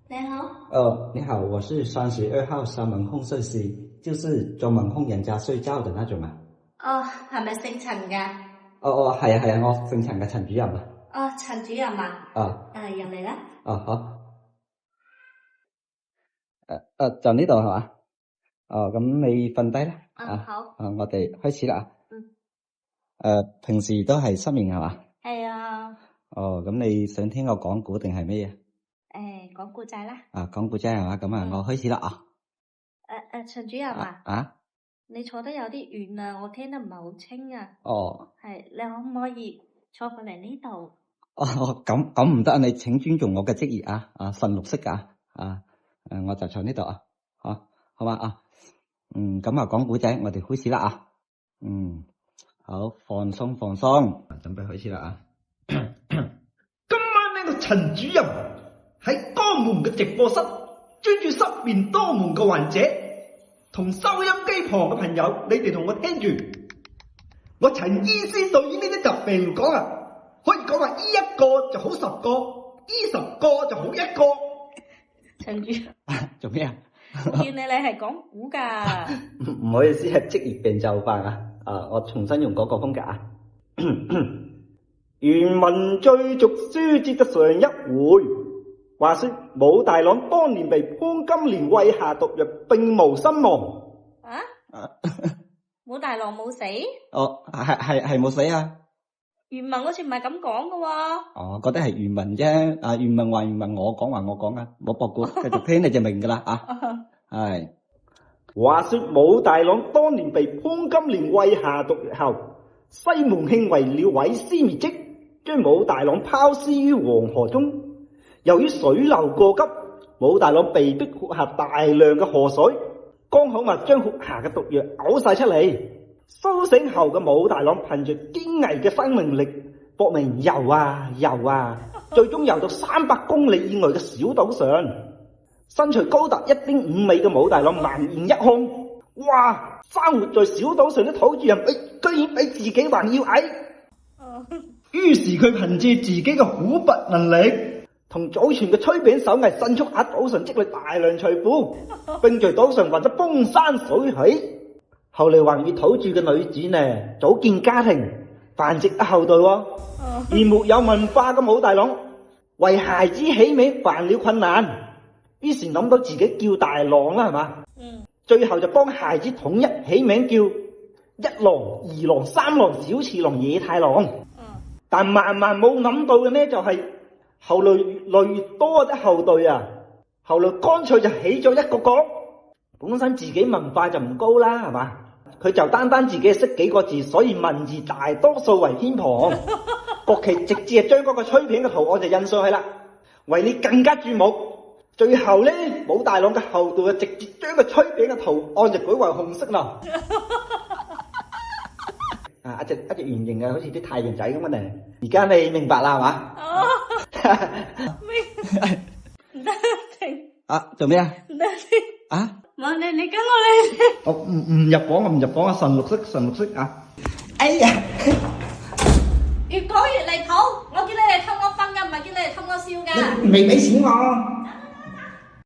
你好。你好，我是32號三門空設施，就是專門供人家睡覺的那種啊。係咪姓陳㗎？係啊，我姓陳嘅陳主任啊。陳主任啊。入嚟啦。好。就呢度係嘛？咁你瞓低啦。好。我哋開始啦。平時都係失眠係嘛？係啊。咁你想聽我講古定係咩嘢？講故仔啦。講古仔係嘛？咁我開始啦啊。陳主任你坐得有啲遠啊，我聽得唔係好清啊。係，你可唔可以坐過嚟呢度？咁唔得啊！你請尊重我嘅職業啊！純綠色我就坐呢度啊。好嘛啊。咁講古仔，我哋開始啦啊。好，放鬆，準備開始啦啊。今晚呢個陳主任喺江門嘅直播室，專注失眠多門嘅患者同收音機旁嘅朋友，你哋同我聽住，我陳醫師對於呢啲疾病嚟講可以講話醫一個就好10個，醫10個就好1個。陳主任做咩啊？我見你係講古噶。唔好意思，係職業病就犯我重新用嗰個風格啊。原文追續書接嘅上一回，話說武大郎當年被潘金蓮餵下毒藥，並無身亡。武大郎冇死？係冇死啊。原文好似唔係咁講噶喎。覺得係原文啫。原文話原文，我講啊，冇駁過，繼續聽你就明噶啦啊。係。話說武大郎當年被潘金蓮餵下毒藥後，西門慶為了毀屍滅跡，將武大郎拋屍於黃河中。由於水流過急，武大郎被迫喝下大量嘅河水，剛好將喝下嘅毒藥嘔晒出嚟。蘇醒後嘅武大郎憑住堅毅嘅生命力，搏命游，最終游到300公里以外嘅小島上。身材高達1.5米嘅武大郎猛然一看，哇！生活在小島上嘅土著人居然比自己還要矮。於是佢憑借自己嘅虎拔能力同祖傳嘅炊餅手藝，迅速喺島上積累大量財富，並在島上畫咗風生水起。後嚟還與土著嘅女子組建家庭，繁殖後代。而沒有文化嘅武大郎為孩子起名犯了困難，於是諗到自己叫大郎啦，係嘛？最後就幫孩子統一起名叫一郎、2郎、3郎、小次郎、野太郎。但萬萬冇諗到嘅呢，就係後來越來越多嘅後代後來乾脆就起咗一個國。本身自己文化就唔高啦，係嘛？佢就單自己識幾個字，所以文字大多數為偏旁。國旗直接係將嗰個炊餅嘅圖案就印上去啦，為你更加注目。最後呢，武大郎嘅後代就直接將個炊餅嘅圖案就改為紅色啦。一隻圓形嘅，好似啲太陽仔咁嘅呢。而家你明白啦，係嘛？唔得停。做咩啊？唔得停。冇你跟我嚟。我唔入房，我唔入房啊！純綠色哎呀！越講越離譜，我叫你嚟氹我瞓㗎，唔係叫你嚟氹我笑㗎。你未俾錢我。